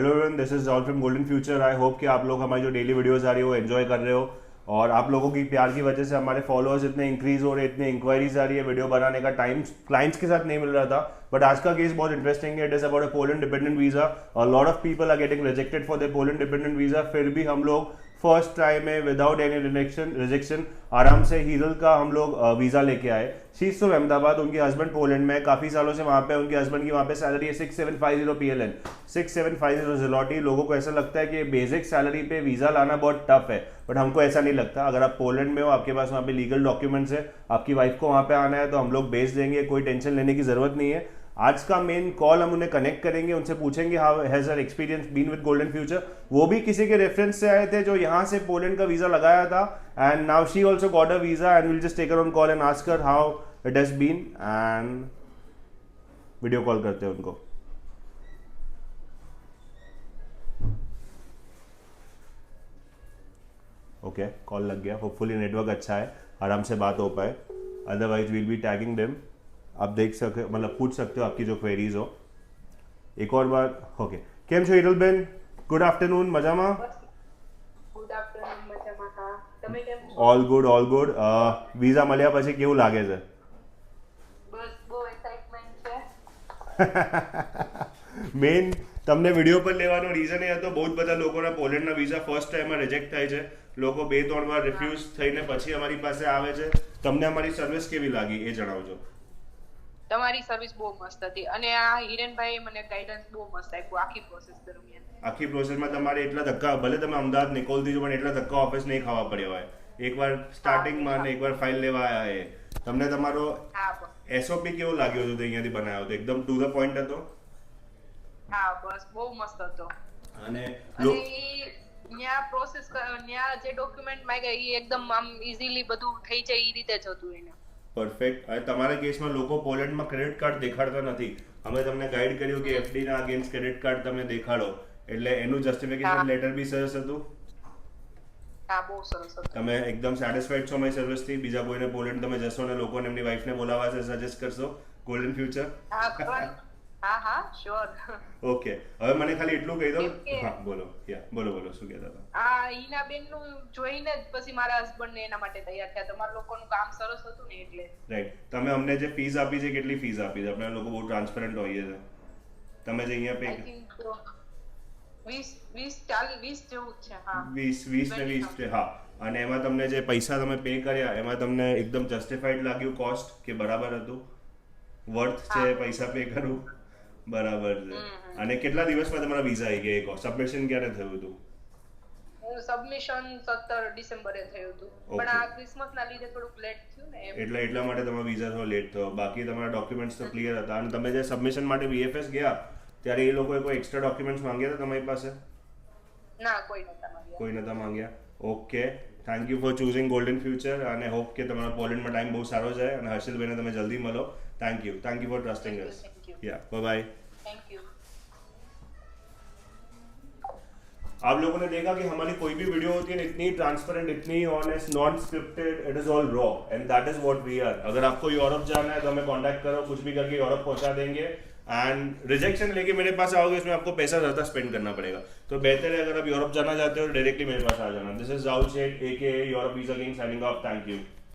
Hello everyone, this is Rahul from golden future. I hope कि आप लोग हमारी जो डेली वीडियोस आ रही है वो एंजॉय कर रहे हो, और आप लोगों की प्यार की वजह से हमारे फॉलोअर्स इतने इंक्रीज हो रहे हैं, इतने इंक्वायरीज आ रही है। वीडियो बनाने का टाइम क्लाइंट्स के साथ नहीं मिल रहा था, बट आज का केस बहुत इंटरेस्टिंग है। It is about a Poland dependent visa. Lot of people are getting rejected for the Poland dependent visa, फिर भी हम लोग फर्स्ट ट्राई में विदाउट एनी रिजेक्शन आराम से हीरल का हम लोग वीजा लेके आए। शी इज फ्रॉम अहमदाबाद, उनके हस्बैंड पोलैंड में काफी सालों से वहां पे, उनके हस्बैंड की वहां पे सैलरी है 6750 PLN, 6750 ज़िलॉटी। लोगों को ऐसा लगता है कि बेसिक सैलरी पे वीजा लाना बहुत टफ है, बट हमको ऐसा नहीं लगता। अगर आप पोलैंड में हो, आपके पास वहाँ पे लीगल डॉक्यूमेंट्स है, आपकी वाइफ को वहाँ पे आना है, तो हम लोग भेज देंगे, कोई टेंशन लेने की जरूरत नहीं है। आज का मेन कॉल हम उन्हें कनेक्ट करेंगे, उनसे पूछेंगे how has her experience been with Golden Future. वो भी किसी के रेफरेंस से आए थे जो यहाँ से पोलैंड का वीजा लगाया था, and now she also got a visa, and will just take her on call and ask her how it has been. And video call करते हैं उनको। ओके, कॉल लग गया। होपफुली नेटवर्क अच्छा है, आराम से बात हो पाए, otherwise we'll be tagging them. आप देख सके, मतलब पूछ सकते हो आपकी जो क्वेरीज हो। एक और बार। ओके, કેમ છો હિરલબેન? ગુડ આફ્ટરનૂન, મજામાં? ગુડ આફ્ટરનૂન, મજામાં. હા, તમે કેમ છો? All good, all good. Visa મળ્યા પછી કેવું લાગે છે? બસ બહુ એક્સાઇટમેન્ટ છે. મેઇન તમને વિડીયો પર લેવાનો રીઝન એ હતો, બહુ જ બધા લોકોના પોલેન્ડના વિઝા ફર્સ્ટ ટાઈમમાં રિજેક્ટ થાય છે. લોકો 2-3 વાર રિફ્યુઝ થઈને પછી અમારી પાસે આવે છે. તમને અમારી સર્વિસ કેવી લાગી એ જણાવજો. તમારી સર્વિસ બહુ મસ્ત હતી, અને આ હિરેનભાઈ મને ગાઈડન્સ બહુ મસ્ત આપ્યું આખી પ્રોસેસ દરમિયાન. આખી પ્રોસેસમાં તમારે એટલા ધક્કા, ભલે તમે અમદાવાદ નિકોલથી છો, પણ એટલા ધક્કા ઓફિસ નહીં ખાવા પડ્યા હોય. એકવાર સ્ટાર્ટિંગમાં ને એકવાર ફાઇલ લેવા આવ્યા એ તમને તમારો હા બસ. એસઓપી કેવો લાગ્યો હતો? અહીંયાથી બનાવ્યો હતો, એકદમ ટુ ધ પોઈન્ટ હતો. હા બસ, બહુ મસ્ત હતો. અને અને ન્યા પ્રોસેસ, ન્યા જે ડોક્યુમેન્ટ માંગ્યા એ એકદમ આમ ઇઝીલી બધું થઈ જાય એ રીતે જ હતું એને. પરફેક્ટ. અને તમારા કેસમાં લોકો પોલેન્ડમાં ક્રેડિટ કાર્ડ દેખાડતા નથી. અમે તમને ગાઈડ કર્યું કે એફડી ના અગેન્સ્ટ ક્રેડિટ કાર્ડ તમે દેખાડો, એટલે એનું જસ્ટિફિકેશન લેટર બી સરસ હતું. હા, બહુ સરસ હતું. તમે એકદમ સેટિસ્ફાઈડ છો અમારી સર્વિસથી? બીજા કોઈને પોલેન્ડ તમે જશો ને લોકોને એમની વાઈફને બોલાવવા છે, સજેસ્ટ કરશો ગોલ્ડન ફ્યુચર? હા કરવાનું. હા હા, શ્યોર. ઓકે, હવે મને ખાલી એટલું કહી દો. કેમ કે હા બોલો, બોલો બોલો, શું કહેતા હતા? આ ઈના બેનનું જોઈને જ પછી મારા હસબન્ડને એના માટે તૈયાર થયા. તમારા લોકોનું કામ સરસ હતું ને એટલે. રાઈટ. તમે અમને જે ફીસ આપી છે, કેટલી ફીસ આપી છે? આપણે લોકો બહુ ટ્રાન્સપરન્ટ હોઈએ છે. તમે જે અહીંયા આઈ પે થિંક 20 જેવું જ છે. હા, 20 ને 20 છે. હા, અને એમાં તમને જે પૈસા તમે પે કર્યા, એમાં તમને એકદમ જસ્ટિફાઈડ લાગ્યું કોસ્ટ, કે બરાબર હતું, વર્થ છે પૈસા પે કરવું? બરાબર છે. અને કેટલા દિવસમાં તમારા વિઝા આવી ગયા? સબમિશન ક્યારે થયું હતું? સબમિશન 17 ડિસેમ્બરે થયું હતું, પણ આ ક્રિસમસ ના લીધે થોડુંક લેટ થયું ને એટલા માટે તમારો વિઝા થોડો લેટ થયો. બાકી તમારા ડોક્યુમેન્ટ્સ તો ક્લિયર હતા. અને તમે જે સબમિશન માટે વીએફએસ ગયા ત્યારે એ લોકોએ કોઈ એક્સ્ટ્રા ડોક્યુમેન્ટ્સ માંગ્યા હતા તમારી પાસે? ના, કોઈ નતા માંગ્યા. કોઈ નતા માંગ્યા. Okay, thank you for choosing golden future, અને હોપ કે તમારા પોલેન્ડમાં ટાઈમ બહુ સારો જાય અને હર્ષિલભાઈને તમે જલ્દી મળો. Thank you for trusting us. Yeah, bye bye. Thank you. आप लोगों ने देखा कि हमारी कोई भी वीडियो होती है ना, इतनी ट्रांसपेरेंट, इतनी honest, non scripted, it is all raw, and that is what we are. अगर आपको यूरोप जाना है तो हमें कांटेक्ट करो, कुछ भी करके यूरोप पहुंचा देंगे. एंड रिजेक्शन लेके मेरे पास आओगे, इसमें आपको पैसा ज़्यादा स्पेंड करना पड़ेगा. तो बेहतर है अगर आप यूरोप जाना चाहते हो डायरेक्टली मेरे पास आ जाना. This is Rahul Sheth, AK Europe visa king, signing off. Thank you.